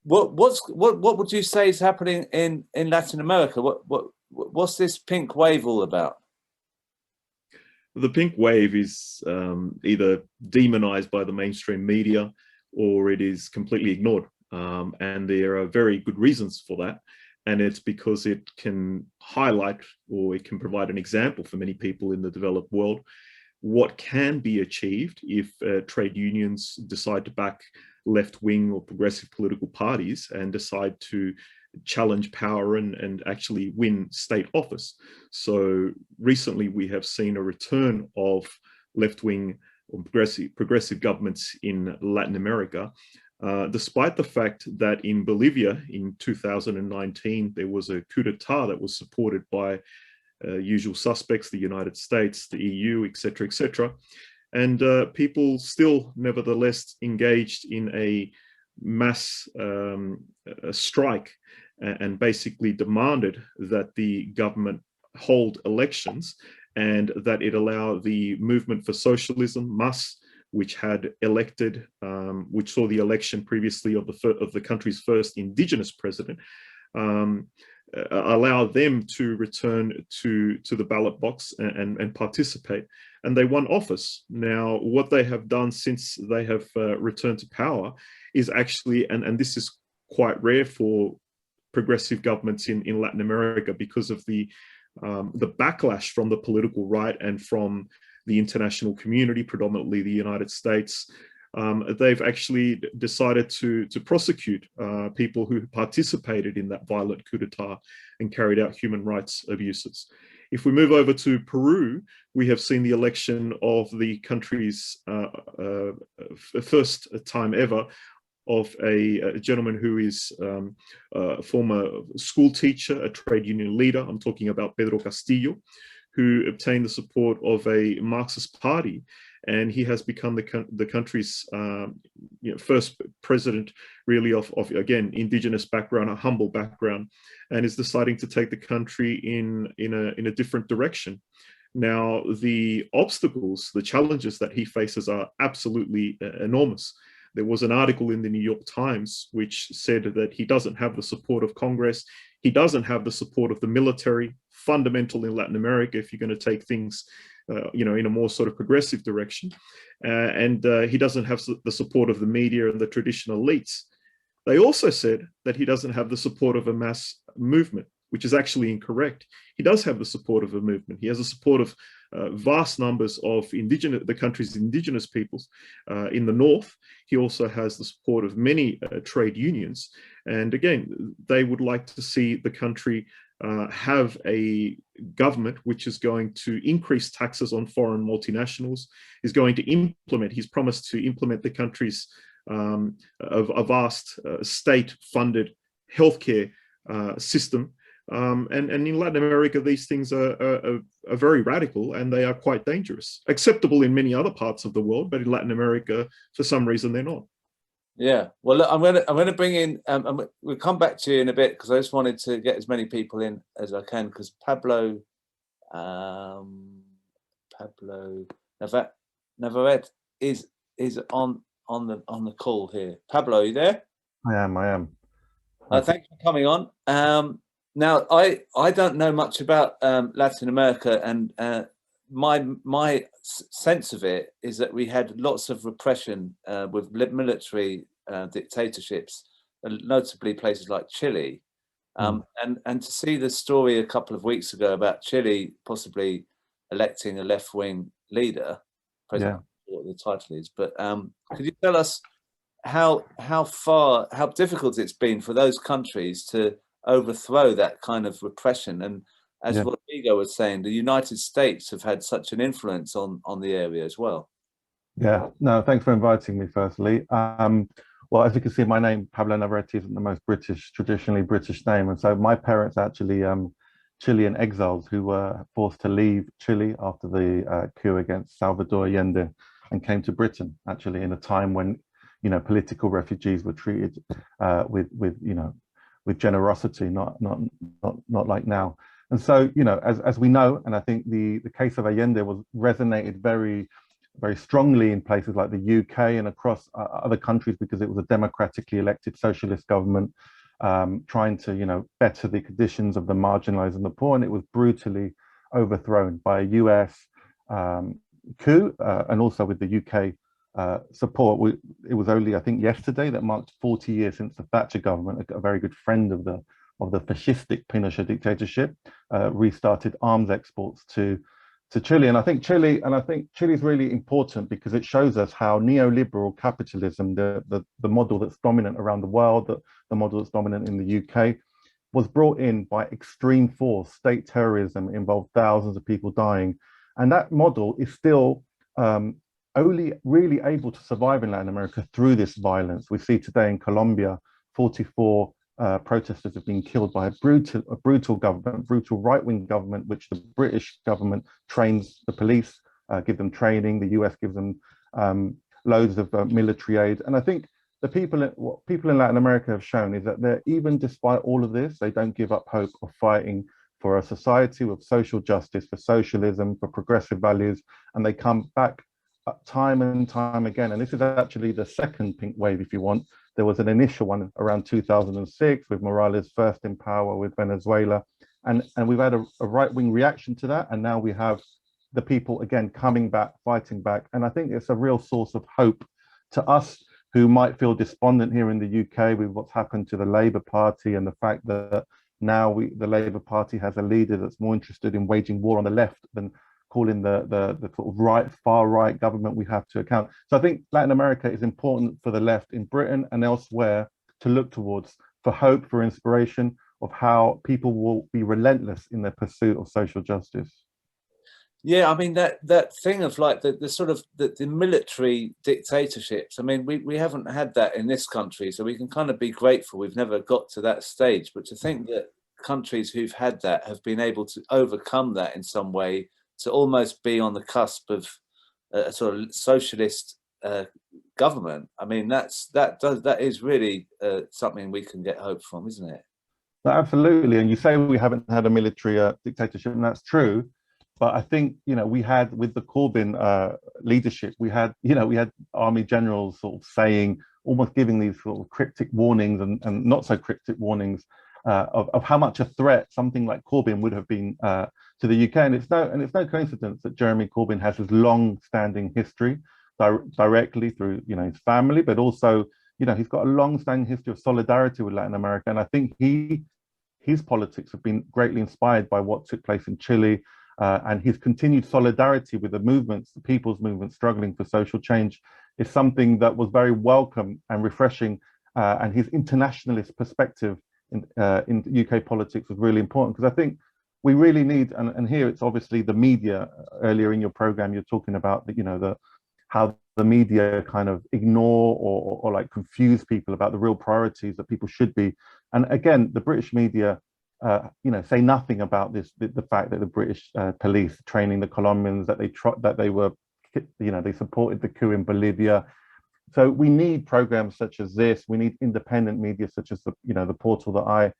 What would you say is happening in Latin America? What's this pink wave all about? The pink wave is either demonized by the mainstream media or it is completely ignored. And there are very good reasons for that. And it's because it can highlight, or it can provide an example for many people in the developed world, what can be achieved if trade unions decide to back left-wing or progressive political parties and decide to challenge power and actually win state office. So recently we have seen a return of left-wing or progressive governments in Latin America, despite the fact that in Bolivia in 2019, there was a coup d'etat that was supported by usual suspects, the United States, the EU, etc., etc. And people still nevertheless engaged in a mass strike and basically demanded that the government hold elections and that it allow the movement for socialism, MAS, which had elected, which saw the election previously of the country's first indigenous president, allow them to return to the ballot box and participate. And they won office. Now, what they have done since they have returned to power is actually, and this is quite rare for progressive governments in Latin America because of the backlash from the political right and from the international community, predominantly the United States. They've actually decided to prosecute people who participated in that violent coup d'etat and carried out human rights abuses. If we move over to Peru, we have seen the election of the country's first time ever of a gentleman who is a former school teacher, a trade union leader. I'm talking about Pedro Castillo, who obtained the support of a Marxist party. And he has become the country's first president, really, of again, indigenous background, a humble background, and is deciding to take the country in a different direction. Now, the obstacles, the challenges that he faces are absolutely enormous. There was an article in the New York Times which said that he doesn't have the support of Congress. He doesn't have the support of the military, fundamental in Latin America if you're going to take things in a more sort of progressive direction. And he doesn't have the support of the media and the traditional elites. They also said that he doesn't have the support of a mass movement, which is actually incorrect. He does have the support of a movement. He has the support of vast numbers of the country's indigenous peoples in the north. He also has the support of many trade unions. And again, they would like to see the country have a government which is going to increase taxes on foreign multinationals, is going to implement, he's promised to implement the country's a vast state-funded healthcare system. And in Latin America, these things are very radical and they are quite dangerous. Acceptable in many other parts of the world, but in Latin America, for some reason, they're not. Yeah, well, look, I'm going to bring in. We'll come back to you in a bit because I just wanted to get as many people in as I can because Pablo Navarrete is on the call here. Pablo, are you there? I am. Thanks for coming on. Now, I don't know much about Latin America, and my sense of it is that we had lots of repression with military dictatorships, notably places like Chile. And to see the story a couple of weeks ago about Chile possibly electing a left-wing leader, president, what the title is, but could you tell us how difficult it's been for those countries to overthrow that kind of repression? And as Rodrigo was saying, the United States have had such an influence on the area as well. Yeah, no, thanks for inviting me, firstly. Well, as you can see, my name, Pablo Navarrete, isn't the most traditionally British name. And so my parents actually Chilean exiles who were forced to leave Chile after the coup against Salvador Allende and came to Britain, actually, in a time when, political refugees were treated with generosity, not like now. And so, as we know, and I think the case of Allende resonated very very strongly in places like the UK and across other countries, because it was a democratically elected socialist government trying to, better the conditions of the marginalized and the poor, and it was brutally overthrown by a US coup and also with the UK support. It was only, I think, yesterday that marked 40 years since the Thatcher government, a very good friend of the fascistic Pinochet dictatorship, restarted arms exports to Chile. And I think Chile is really important because it shows us how neoliberal capitalism, the model that's dominant around the world, the model that's dominant in the UK, was brought in by extreme force. State terrorism involved thousands of people dying. And that model is still only really able to survive in Latin America through this violence. We see today in Colombia, 44 protesters have been killed by a brutal government, brutal right-wing government, which the British government trains the police, give them training. The US gives them loads of military aid. And I think what people in Latin America have shown is that even despite all of this, they don't give up hope of fighting for a society with social justice, for socialism, for progressive values, and they come back time and time again. And this is actually the second pink wave, if you want. There was an initial one around 2006 with Morales first in power with Venezuela. And we've had a right-wing reaction to that. And now we have the people again coming back, fighting back. And I think it's a real source of hope to us who might feel despondent here in the UK with what's happened to the Labour Party and the fact that now the Labour Party has a leader that's more interested in waging war on the left than calling the sort of far right government we have to account. So I think Latin America is important for the left in Britain and elsewhere to look towards for hope, for inspiration of how people will be relentless in their pursuit of social justice. Yeah, I mean that thing of like the sort of the military dictatorships. I mean, we haven't had that in this country, so we can kind of be grateful we've never got to that stage. But to think that countries who've had that have been able to overcome that in some way, to almost be on the cusp of a sort of socialist government. I mean, that is really something we can get hope from, isn't it? Absolutely. And you say we haven't had a military dictatorship, and that's true. But I think, we had with the Corbyn leadership, we had army generals sort of saying, almost giving these sort of cryptic warnings and not so cryptic warnings of how much a threat something like Corbyn would have been to the UK. And it's no coincidence that Jeremy Corbyn has his long-standing history directly through his family, but also he's got a long-standing history of solidarity with Latin America. And I think his politics have been greatly inspired by what took place in Chile. And his continued solidarity with the movements, the people's movements struggling for social change, is something that was very welcome and refreshing. And his internationalist perspective in UK politics was really important, because I think we really need, and here it's obviously the media. Earlier in your program, you're talking about how the media kind of ignore or like confuse people about the real priorities that people should be. And again, the British media say nothing about the fact that the British police training the Colombians, that they supported the coup in Bolivia. So we need programs such as this. We need independent media such as the portal that I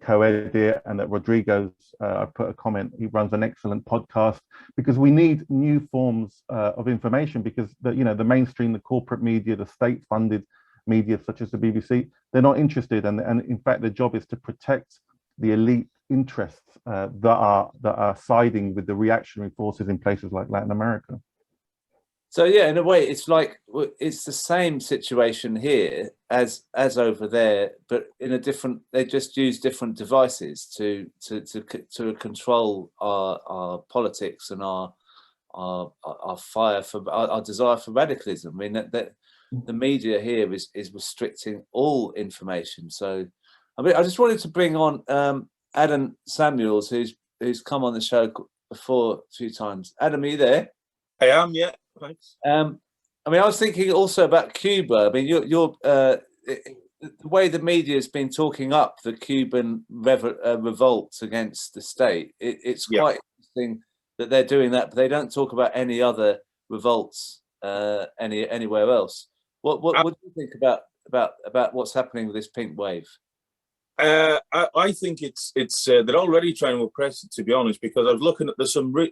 co-edit, and that Rodrigo's I put a comment. He runs an excellent podcast, because we need new forms of information, because the mainstream, the corporate media, the state-funded media such as the BBC, they're not interested, and in fact their job is to protect the elite interests that are siding with the reactionary forces in places like Latin America. So yeah, in a way, it's like it's the same situation here as over there, but in a different. They just use different devices to control our politics and our fire for our desire for radicalism. I mean that the media here is restricting all information. So I mean, I just wanted to bring on Adam Samuels, who's come on the show before a few times. Adam, are you there? I am, yeah. Thanks. I mean, I was thinking also about Cuba. I mean, you're the way the media has been talking up the Cuban revolt against the state. It's quite interesting that they're doing that, but they don't talk about any other revolts anywhere else. What do you think about what's happening with this pink wave? I think it's they're already trying to oppress it, to be honest, because I was looking at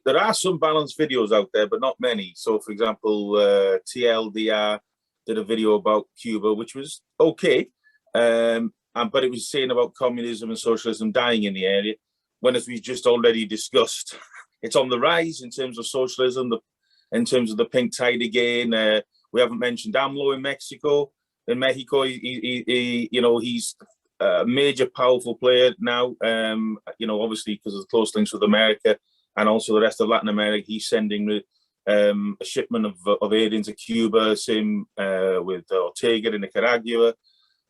there are some balanced videos out there, but not many. So, for example, TLDR did a video about Cuba, which was okay, but it was saying about communism and socialism dying in the area, when, as we just already discussed, it's on the rise in terms of socialism, in terms of the pink tide again. We haven't mentioned AMLO in Mexico. In Mexico, he's a major, powerful player now. Obviously because of the close links with America and also the rest of Latin America. He's sending a shipment of aid into Cuba. Same with Ortega in Nicaragua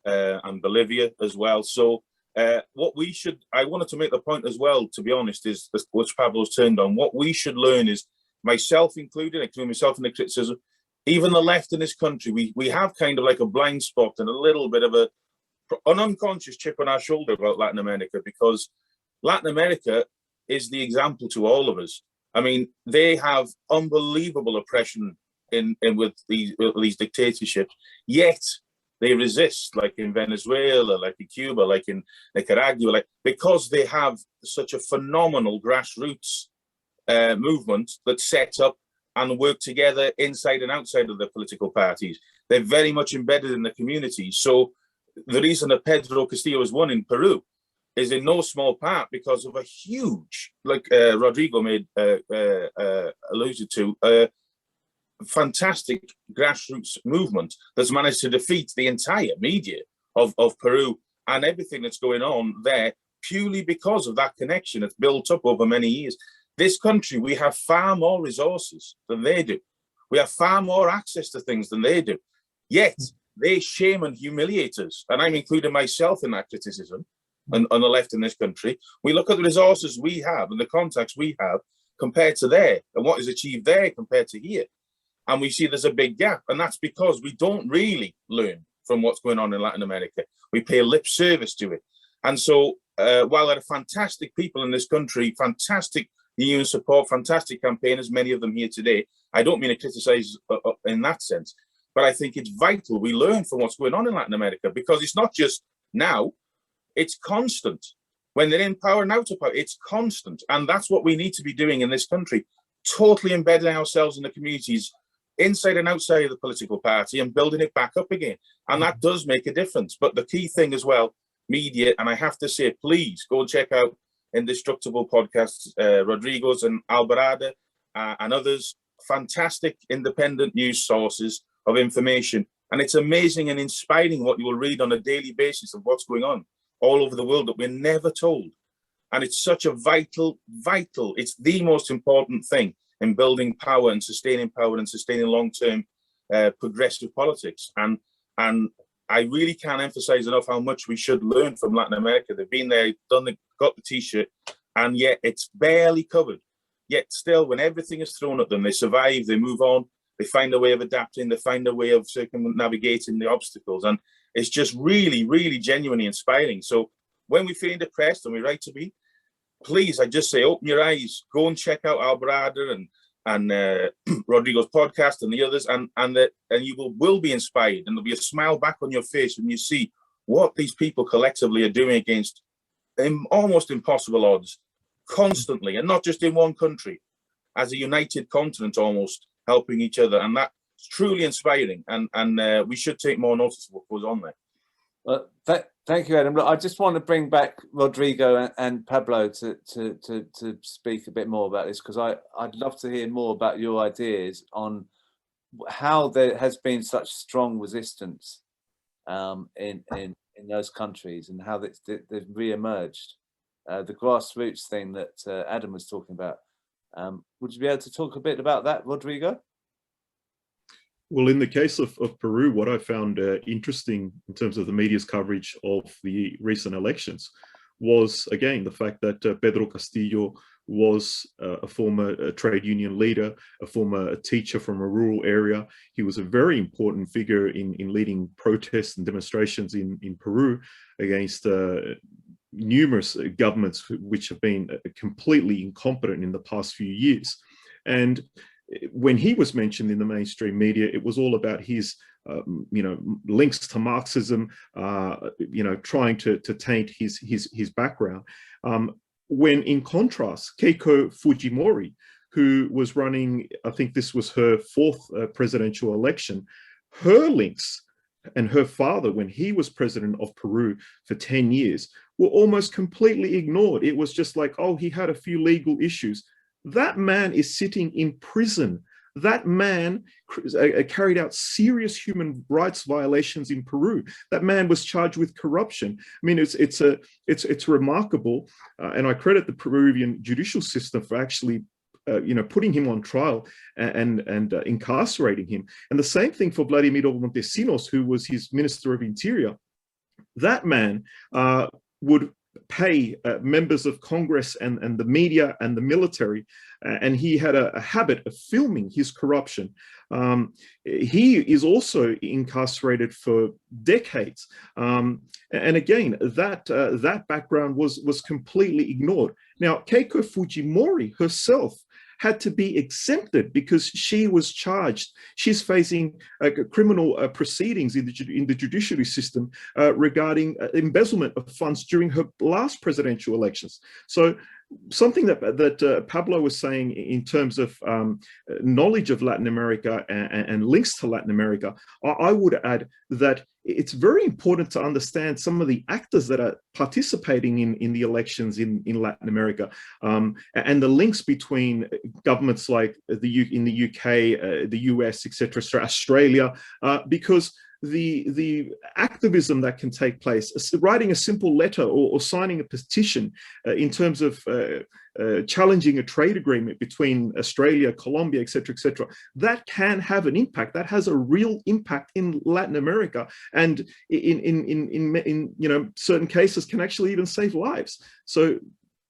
and Bolivia as well. So I wanted to make the point as well, to be honest, is which Pablo's turned on. What we should learn is, myself included, including myself in the criticism, even the left in this country, we have kind of like a blind spot and a little bit of an unconscious chip on our shoulder about Latin America, because Latin America is the example to all of us. I mean, they have unbelievable oppression with these dictatorships, yet they resist, like in Venezuela, like in Cuba, like in Nicaragua, because they have such a phenomenal grassroots movement that's set up and work together inside and outside of the political parties. They're very much embedded in the community. So the reason that Pedro Castillo has won in Peru is in no small part because of a huge, like Rodrigo alluded to, fantastic grassroots movement that's managed to defeat the entire media of Peru and everything that's going on there, purely because of that connection that's built up over many years. This country, we have far more resources than they do. We have far more access to things than they do. Yet they shame and humiliate us. And I'm including myself in that criticism on the left in this country. We look at the resources we have and the contacts we have compared to there, and what is achieved there compared to here. And we see there's a big gap. And that's because we don't really learn from what's going on in Latin America. We pay lip service to it. And so while there are fantastic people in this country, fantastic union support, fantastic campaigners, many of them here today, I don't mean to criticize in that sense, but I think it's vital we learn from what's going on in Latin America, because it's not just now, it's constant. When they're in power and out of power, it's constant. And that's what we need to be doing in this country, totally embedding ourselves in the communities inside and outside of the political party and building it back up again. And that does make a difference. But the key thing as well, media, and I have to say, please go and check out Indestructible podcasts, Rodrigo's and Alborada and others, fantastic independent news sources of information. And it's amazing and inspiring what you will read on a daily basis of what's going on all over the world that we're never told. And it's such a vital, it's the most important thing in building power and sustaining long-term progressive politics. And I really can't emphasize enough how much we should learn from Latin America. They've been there, got the T-shirt, and yet it's barely covered. Yet still, when everything is thrown at them, they survive, they move on, they find a way of adapting, they find a way of circumnavigating the obstacles. And it's just really, really genuinely inspiring. So when we're feeling depressed, and we're right to be, please, I just say, open your eyes, go and check out Alborada and Rodrigo's podcast and the others, and you will be inspired, and there'll be a smile back on your face when you see what these people collectively are doing against almost impossible odds, constantly, and not just in one country, as a united continent, almost helping each other. And that's truly inspiring, and we should take more notice of what goes on there. Well, thank you, Adam. Look, I just want to bring back Rodrigo and Pablo to speak a bit more about this, because I'd love to hear more about your ideas on how there has been such strong resistance in those countries, and how they've re-emerged. The grassroots thing that Adam was talking about. Would you be able to talk a bit about that, Rodrigo? Well, in the case of Peru, what I found interesting in terms of the media's coverage of the recent elections was, again, the fact that Pedro Castillo was a former trade union leader, a former teacher from a rural area. He was a very important figure in leading protests and demonstrations in Peru against numerous governments which have been completely incompetent in the past few years. And when he was mentioned in the mainstream media, it was all about his you know, links to Marxism, you know, trying to taint his background. When in contrast, Keiko Fujimori, who was running, I think this was her fourth presidential election, her links and her father, when he was president of Peru for 10 years, were almost completely ignored. It was just like, oh, he had a few legal issues. That man is sitting in prison. That man carried out serious human rights violations in Peru. That man was charged with corruption. I mean, it's remarkable, and I credit the Peruvian judicial system for actually, you know, putting him on trial and incarcerating him. And the same thing for Vladimiro Montesinos, who was his Minister of Interior. That man would pay members of Congress and the media and the military, and he had a habit of filming his corruption. He is also incarcerated for decades, and again, that background was completely ignored. Now, Keiko Fujimori herself had to be exempted because she was charged. She's facing criminal proceedings in the judiciary system regarding embezzlement of funds during her last presidential elections. So something that Pablo was saying in terms of knowledge of Latin America and links to Latin America, I would add that it's very important to understand some of the actors that are participating in the elections in Latin America, and the links between governments like in the UK, the US, etc., Australia, because the activism that can take place, writing a simple letter or signing a petition in terms of challenging a trade agreement between Australia, Colombia, etc., that can have an impact. That has a real impact in Latin America, and in you know, certain cases can actually even save lives. So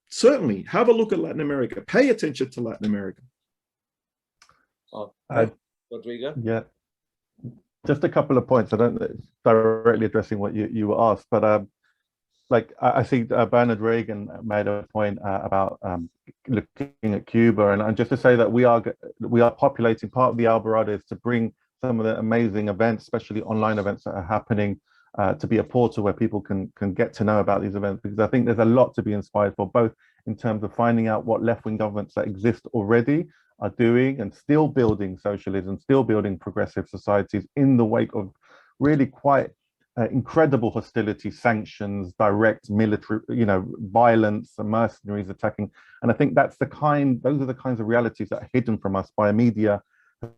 certainly have a look at Latin America. Pay attention to Latin America. Rodrigo? Yeah. Just a couple of points. I don't directly addressing what you were asked, but like I think Bernard Reagan made a point about looking at Cuba, and just to say that we are populating part of the Alborada is to bring some of the amazing events, especially online events that are happening, to be a portal where people can get to know about these events, because I think there's a lot to be inspired for, both in terms of finding out what left-wing governments that exist already are doing and still building socialism, still building progressive societies in the wake of really quite incredible hostility, sanctions, direct military, you know, violence, and mercenaries attacking. And I think those are the kinds of realities that are hidden from us by a media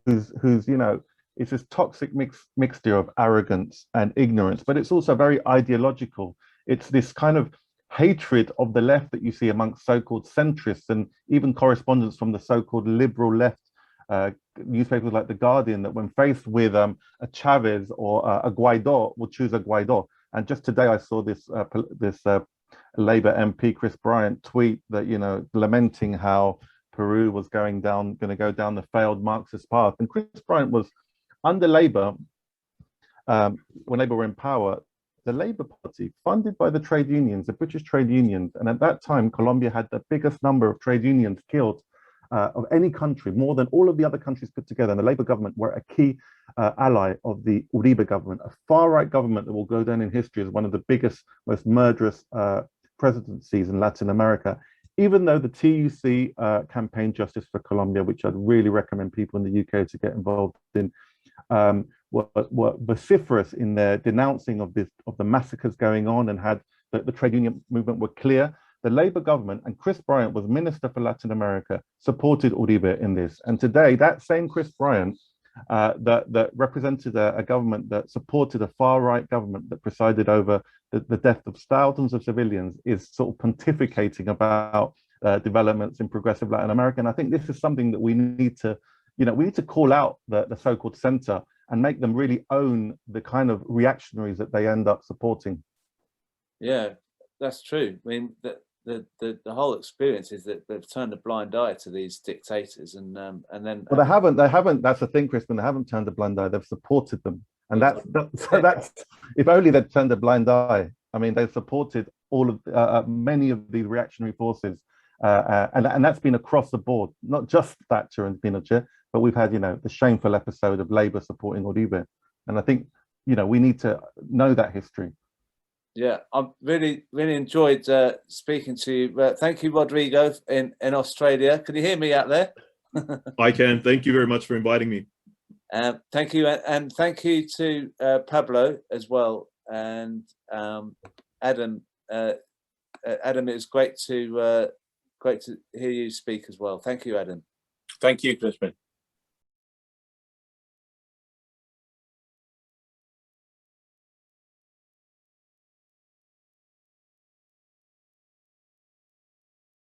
who's you know, it's this toxic mixture of arrogance and ignorance, but it's also very ideological. It's this kind of hatred of the left that you see amongst so-called centrists and even correspondents from the so-called liberal left, newspapers like The Guardian, that when faced with a Chavez or a Guaido, will choose a Guaido. And just today I saw this Labour MP Chris Bryant tweet that, you know, lamenting how Peru was going to go down the failed Marxist path. And Chris Bryant was under Labour, when Labour were in power, the Labour Party, funded by the trade unions, the British trade unions, and at that time, Colombia had the biggest number of trade unions killed of any country, more than all of the other countries put together. And the Labour government were a key ally of the Uribe government, a far-right government that will go down in history as one of the biggest, most murderous presidencies in Latin America. Even though the TUC campaign Justice for Colombia, which I'd really recommend people in the UK to get involved in, were vociferous in their denouncing of the massacres going on, and had the trade union movement were clear. The Labour government, and Chris Bryant was Minister for Latin America, supported Uribe in this. And today, that same Chris Bryant that represented a government that supported a far-right government that presided over the death of thousands of civilians is sort of pontificating about developments in progressive Latin America. And I think this is something that we need to, you know, we need to call out the so-called center and make them really own the kind of reactionaries that they end up supporting. Yeah, that's true. I mean, the whole experience is that they've turned a blind eye to these dictators, and then. Well, they haven't. That's the thing, Crispin. They haven't turned a blind eye. They've supported them, and that's if only they'd turned a blind eye. I mean, they've supported all of many of these reactionary forces, and that's been across the board, not just Thatcher and Pinochet, but we've had, you know, the shameful episode of Labour supporting Uribe. And I think, you know, we need to know that history. Yeah, I've really enjoyed speaking to you. Thank you, Rodrigo, in Australia. Can you hear me out there? I can. Thank you very much for inviting me. Thank you, and thank you to Pablo as well, and Adam. Adam, it was great to hear you speak as well. Thank you, Adam. Thank you, Crispin.